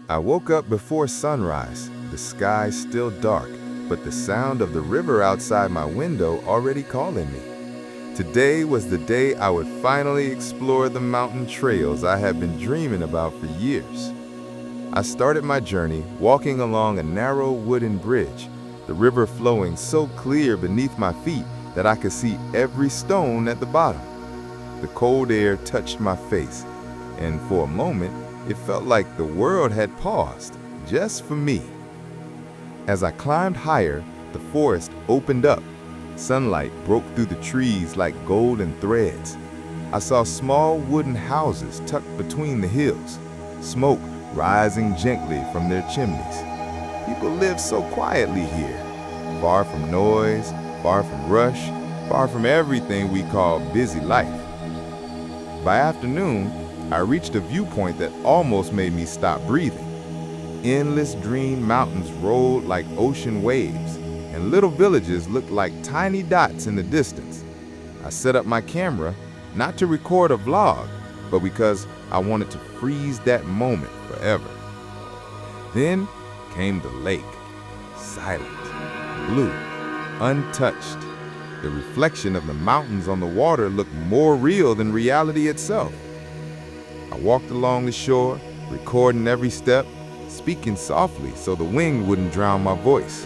I woke up before sunrise, the sky still dark, but the sound of the river outside my window already calling me. Today was the day I would finally explore the mountain trails I have been dreaming about for years. I started my journey walking along a narrow wooden bridge, the river flowing so clear beneath my feet that I could see every stone at the bottom. The cold air touched my face, and for a moment, it felt like the world had paused, just for me. As I climbed higher, the forest opened up. Sunlight broke through the trees like golden threads. I saw small wooden houses tucked between the hills, smoke rising gently from their chimneys. People live so quietly here, far from noise, far from rush, far from everything we call busy life. By afternoon, I reached a viewpoint that almost made me stop breathing. Endless green mountains rolled like ocean waves, and little villages looked like tiny dots in the distance. I set up my camera, not to record a vlog, but because I wanted to freeze that moment forever. Then came the lake, silent, blue, untouched. The reflection of the mountains on the water looked more real than reality itself. I walked along the shore, recording every step, speaking softly so the wind wouldn't drown my voice.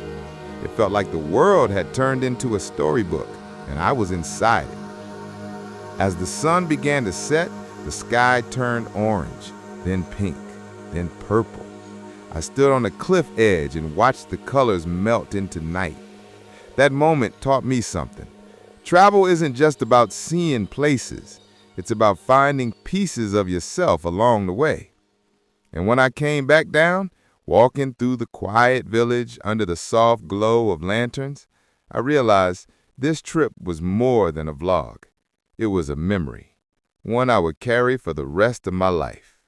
It felt like the world had turned into a storybook, and I was inside it. As the sun began to set, the sky turned orange, then pink, then purple. I stood on a cliff edge and watched the colors melt into night. That moment taught me something. Travel isn't just about seeing places. It's about finding pieces of yourself along the way. And when I came back down, walking through the quiet village under the soft glow of lanterns, I realized this trip was more than a vlog. It was a memory, one I would carry for the rest of my life.